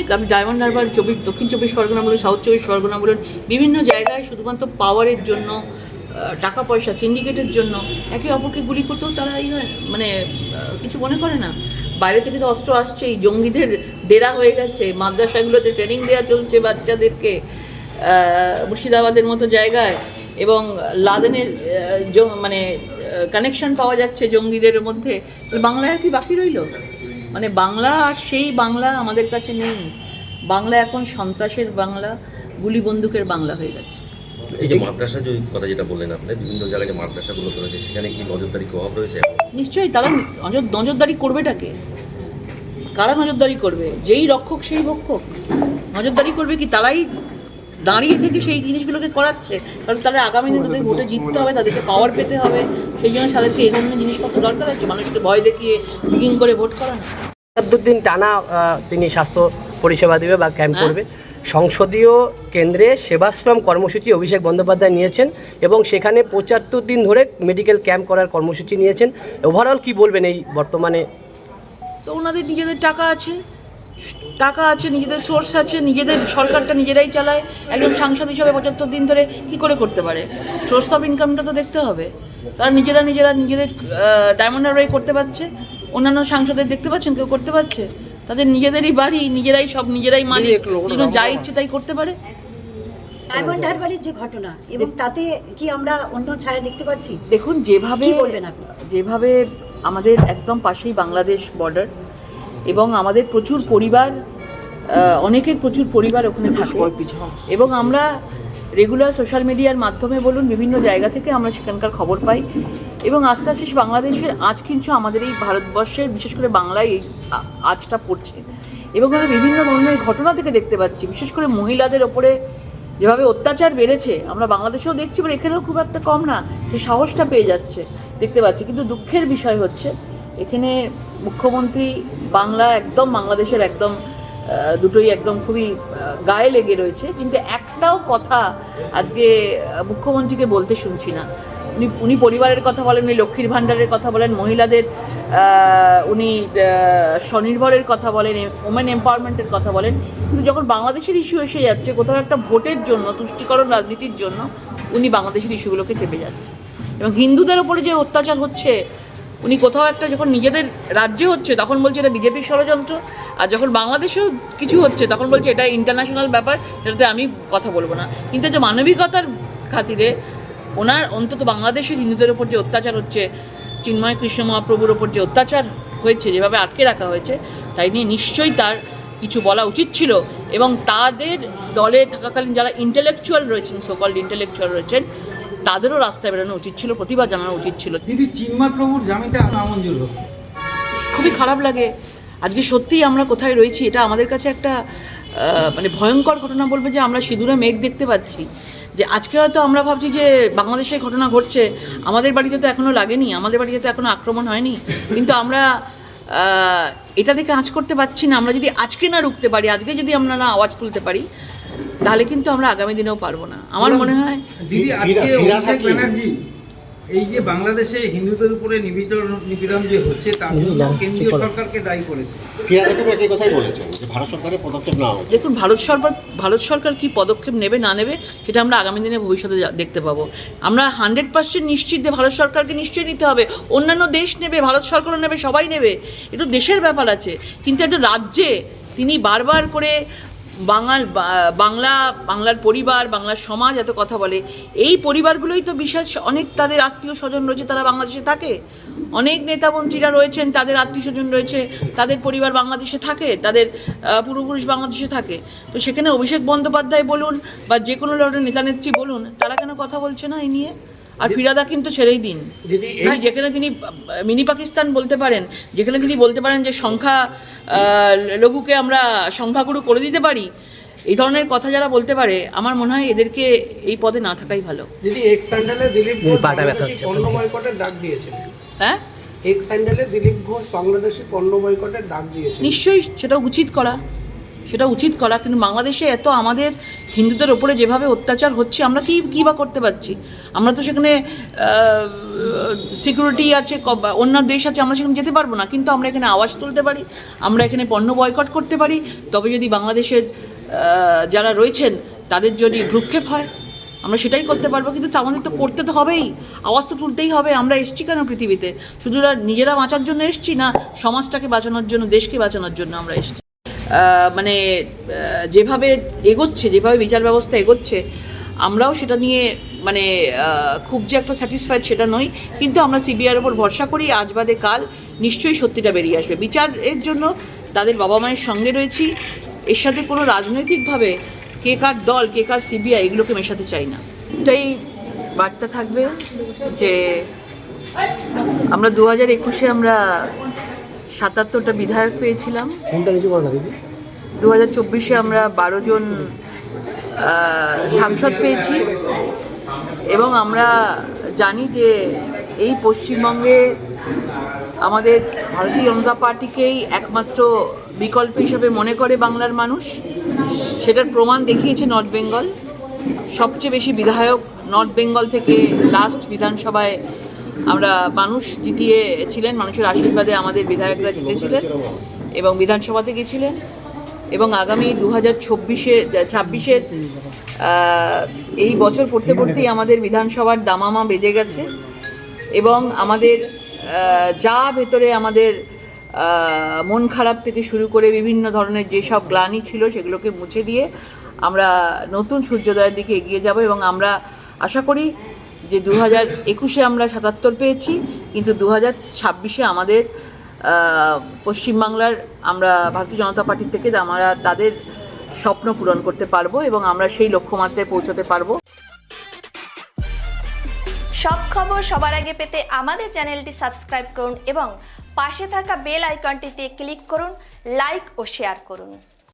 অনেক, আপনি ডায়মন্ড হারবার, দক্ষিণ চব্বিশ পরগনা বলুন, সাউথ চব্বিশ পরগনা বলুন, বিভিন্ন জায়গায় শুধুমাত্র পাওয়ারের জন্য, টাকা পয়সা, সিন্ডিকেটের জন্য একে অপরকে গুলি করতেও তারা মানে কিছু মনে করে না। বাইরে থেকে তো অস্ত্র আসছেই, জঙ্গিদের ডেরা হয়ে গেছে, মাদ্রাসাগুলোতে ট্রেনিং দেওয়া চলছে বাচ্চাদেরকে মুর্শিদাবাদের মতো জায়গায়, এবং লাদেনের মানে কানেকশন পাওয়া যাচ্ছে জঙ্গিদের মধ্যে। বাংলায় আর কি বাকি রইল? মানে বাংলা আর সেই বাংলা আমাদের কাছে নেই। বাংলা এখন সন্ত্রাসের বাংলা, গুলি বন্দুকের বাংলা হয়ে গেছে। এই যে মাদ্রাসা কথা যেটা বললেন আপনি, বিভিন্ন জায়গায় যে মাদ্রাসাগুলো রয়েছে সেখানে কি নজরদারি অভাব রয়েছে? নিশ্চয়ই। তারা নজরদারি করবেটাকে, কারা নজরদারি করবে? যেই রক্ষক সেই ভক্ষক। নজরদারি করবে কি? তারাই দাঁড়িয়ে থেকে সেই জিনিসগুলোকে করাচ্ছে, কারণ তারা আগামী দিনে তাদের ভোটে জিততে হবে, তাদেরকে পাওয়ার পেতে হবে, সেই জন্য তাদেরকে এই ধরনের জিনিসপত্র দরকার আছে, মানুষকে ভয় দেখিয়ে বিগিং করে ভোট করানো। ৭ দিন টানা তিনি স্বাস্থ্য পরিষেবা দেবে বা ক্যাম্প করবে। সংসদীয় কেন্দ্রে সেবাশ্রম কর্মসূচি অভিষেক বন্দ্যোপাধ্যায় নিয়েছেন এবং সেখানে ৭৫ দিন ধরে মেডিকেল ক্যাম্প করার কর্মসূচি নিয়েছেন। ওভারঅল কি বলবেন এই বর্তমানে? তো ওনাদের নিজেদের টাকা আছে, নিজেদের সোর্স আছে, নিজেদের সরকারটা নিজেরাই চালায়। একজন সাংসদ হিসাবে ৭৫ দিন ধরে কি করে করতে পারে? সোর্স অফ ইনকামটা তো দেখতে হবে। তারা নিজেদের ডায়মন্ড হারবারে করতে পারছে, অন্যান্য সাংসদের দেখতে পাচ্ছেন কেউ করতে পারছে? তাদের নিজেদেরই বাড়ি, নিজেরাই মালিক, যা ইচ্ছে তাই করতে পারে। ডায়মন্ড হারবারের যে ঘটনা, এবং তাতে কি আমরা অন্য ছায়া দেখতে পাচ্ছি? দেখুন, যেভাবে আমাদের একদম পাশেই বাংলাদেশ বর্ডার, এবং আমাদের প্রচুর পরিবার, অনেকের প্রচুর পরিবার ওখানে থাকে, এবং আমরা রেগুলার সোশ্যাল মিডিয়ার মাধ্যমে বলুন, বিভিন্ন জায়গা থেকে আমরা সেখানকার খবর পাই, এবং আস্তে আস্তে বাংলাদেশের আজ কিন্তু আমাদের এই ভারতবর্ষের, বিশেষ করে বাংলায় এই আজটা পড়ছে, এবং আমরা বিভিন্ন ধরনের ঘটনা থেকে দেখতে পাচ্ছি। বিশেষ করে মহিলাদের ওপরে যেভাবে অত্যাচার বেড়েছে আমরা বাংলাদেশেও দেখছি, বা এখানেও খুব একটা কম না, সেই সাহসটা পেয়ে যাচ্ছে, দেখতে পাচ্ছি। কিন্তু দুঃখের বিষয় হচ্ছে এখানে মুখ্যমন্ত্রী বাংলাদেশের একদম দুটোই একদম খুবই গায়ে লেগে রয়েছে, কিন্তু একটাও কথা আজকে মুখ্যমন্ত্রীকে বলতে শুনছি না। উনি পরিবারের কথা বলেন, উনি লক্ষ্মীর ভাণ্ডারের কথা বলেন, মহিলাদের উনি স্বনির্ভরের কথা বলেন, ওমেন এম্পাওয়ারমেন্টের কথা বলেন, কিন্তু যখন বাংলাদেশের ইস্যু এসে যাচ্ছে, কোথাও একটা ভোটের জন্য, তুষ্টিকরণ রাজনীতির জন্য উনি বাংলাদেশের ইস্যুগুলোকে চেপে যাচ্ছে। এবং হিন্দুদের ওপরে যে অত্যাচার হচ্ছে, উনি কোথাও একটা যখন নিজেদের রাজ্যে হচ্ছে তখন বলছে এটা বিজেপির ষড়যন্ত্র, আর যখন বাংলাদেশেও কিছু হচ্ছে তখন বলছে এটা ইন্টারন্যাশনাল ব্যাপার, এটাতে আমি কথা বলবো না। কিন্তু যে মানবিকতার খাতিরে ওনার অন্তত বাংলাদেশের হিন্দুদের ওপর যে অত্যাচার হচ্ছে, চিন্ময় কৃষ্ণ মহাপ্রভুর ওপর যে অত্যাচার হয়েছে, যেভাবে আটকে রাখা হয়েছে, তাই নিয়ে নিশ্চয়ই তার কিছু বলা উচিত ছিল। এবং তাদের দলে থাকাকালীন যারা ইন্টেলেকচুয়াল রয়েছেন, সোকল্ড ইন্টেলেকচুয়াল রয়েছেন, তাদেরও রাস্তায় বেরোনো উচিত ছিল, প্রতিবাদ জানানো উচিত ছিল। দিদি, চিন্ময় প্রভুর জামিনটা নামঞ্জুর হলো, খুবই খারাপ লাগে। আজকে সত্যিই আমরা কোথায় রয়েছি, এটা আমাদের কাছে একটা মানে ভয়ঙ্কর ঘটনা বলবে, যে আমরা সিঁদুরে মেঘ দেখতে পাচ্ছি। যে আজকে হয়তো আমরা ভাবছি যে বাংলাদেশে ঘটনা ঘটছে, আমাদের বাড়িতে তো এখনও লাগেনি, আমাদের বাড়িতে তো এখনও আক্রমণ হয়নি, কিন্তু আমরা এটা দেখে আঁচ করতে পারছি না। আমরা যদি আজকে না রুখতে পারি, আজকে যদি আমরা না আওয়াজ তুলতে পারি, তাহলে কিন্তু আমরা আগামী দিনেও পারবো না। আমার মনে হয় দিদি, আজকে অভিষেক ব্যানার্জি এই যে বাংলাদেশে হিন্দুদের উপরে নিপীড়ন যে হচ্ছে, তার জন্য কেন্দ্রীয় সরকারকে দায়ী করেছে। একই কথাই বলেছেন যে ভারত সরকারের পদক্ষেপ নেওয়া উচিত। দেখুন, ভারত সরকার কি পদক্ষেপ নেবে না নেবে সেটা আমরা আগামী দিনে ভবিষ্যতে দেখতে পাবো। আমরা 100% নিশ্চিত যে ভারত সরকারকে নিশ্চয়ই নিতে হবে। অন্যান্য দেশ নেবে, ভারত সরকারও নেবে, সবাই নেবে, একটু দেশের ব্যাপার আছে। কিন্তু একটা রাজ্যে তিনি বারবার করে বাংলার পরিবার, বাংলার সমাজ এত কথা বলে, এই পরিবারগুলোই তো বিশেষ অনেক তাদের আত্মীয় স্বজন রয়েছে, তারা বাংলাদেশে থাকে। অনেক নেতা মন্ত্রীরা রয়েছেন, তাদের আত্মীয় স্বজন রয়েছে, তাদের পরিবার বাংলাদেশে থাকে, তাদের পূর্বপুরুষ বাংলাদেশে থাকে। তো সেখানে অভিষেক বন্দ্যোপাধ্যায় বলুন বা যে কোনো ধরনের নেতা নেত্রী বলুন, তারা কেন কথা বলছে না এই নিয়ে? আর ফিরাদ হাকিম তো ছেড়েই দিন, যেখানে তিনি মিনি পাকিস্তান বলতে পারেন, যেখানে তিনি বলতে পারেন যে লঘুকে আমরা সংখ্যাগুরু করে দিতে পারি, এই ধরনের কথা যারা বলতে পারে, আমার মনে হয় এদেরকে এই পদে না থাকাই ভালো। দিদি, এক্স স্যান্ডেলে দিলীপ ঘোষ বাংলাদেশি পণ্য বয়কটের ডাক দিয়েছেন। হ্যাঁ, এক্স স্যান্ডেলে দিলীপ ঘোষ বাংলাদেশি পণ্য বয়কটের ডাক দিয়েছেন। নিশ্চয়ই সেটা উচিত করা, সেটা উচিত করা। কিন্তু বাংলাদেশে এত আমাদের হিন্দুদের ওপরে যেভাবে অত্যাচার হচ্ছে, আমরা কী বা করতে পারছি? আমরা তো সেখানে সিকিউরিটি আছে, অন্য দেশ আছে, আমরা সেখানে যেতে পারবো না, কিন্তু আমরা এখানে আওয়াজ তুলতে পারি, আমরা এখানে পণ্য বয়কট করতে পারি। তবে যদি বাংলাদেশের যারা রয়েছেন তাদের যদি ভ্রুক্ষেপ হয়, আমরা সেটাই করতে পারবো। কিন্তু আমাদের তো করতে তো হবেই, আওয়াজ তো তুলতেই হবে। আমরা এসছি কেন পৃথিবীতে? শুধু নিজেরা বাঁচার জন্য এসছি না, সমাজটাকে বাঁচানোর জন্য, দেশকে বাঁচানোর জন্য আমরা এসছি। মানে যেভাবে এগোচ্ছে, যেভাবে বিচার ব্যবস্থা এগোচ্ছে, আমরাও সেটা নিয়ে মানে খুব যে একটা স্যাটিসফাইড সেটা নই, কিন্তু আমরা সিবিআইয়ের ওপর ভরসা করি। আজ বাদে কাল নিশ্চয়ই সত্যিটা বেরিয়ে আসবে। বিচারের জন্য তাদের বাবা মায়ের সঙ্গে রয়েছি। এর সাথে কোনো রাজনৈতিকভাবে কে কার দল, কে কার সিবিআই, এগুলোকে মেশাতে চাই না। এটাই বার্তা থাকবে যে আমরা 2021-এ আমরা 77টা বিধায়ক পেয়েছিলাম। 2024-এ আমরা 12 জন সাংসদ পেয়েছি, এবং আমরা জানি যে এই পশ্চিমবঙ্গে আমাদের ভারতীয় জনতা পার্টিকেই একমাত্র বিকল্প হিসেবে মনে করে বাংলার মানুষ। সেটার প্রমাণ দেখিয়েছে নর্থ বেঙ্গল। সবচেয়ে বেশি বিধায়ক নর্থ বেঙ্গল থেকে লাস্ট বিধানসভায় আমরা মানুষ জিতিয়েছিলেন, মানুষের আশীর্বাদে আমাদের বিধায়করা জিতেছিলেন এবং বিধানসভাতে গেছিলেন। এবং আগামী 2026-এর এই বছর পড়তে পড়তেই আমাদের বিধানসভার দামামা বেজে গেছে, এবং আমাদের যা ভেতরে আমাদের মন খারাপ থেকে শুরু করে বিভিন্ন ধরনের যেসব গ্লানি ছিল সেগুলোকে মুছে দিয়ে আমরা নতুন সূর্যোদয়ের দিকে এগিয়ে যাব। এবং আমরা আশা করি যে 2021-এ আমরা 77 পেয়েছি, কিন্তু 2026-এ আমাদের পশ্চিমবাংলার আমরা ভারতীয় জনতা পার্টির থেকে আমরা তাদের স্বপ্ন পূরণ করতে পারবো, এবং আমরা সেই লক্ষ্যমাত্রায় পৌঁছতে পারবো। সব খবর সবার আগে পেতে আমাদের চ্যানেলটি সাবস্ক্রাইব করুন এবং পাশে থাকা বেল আইকনটিতে ক্লিক করুন, লাইক ও শেয়ার করুন।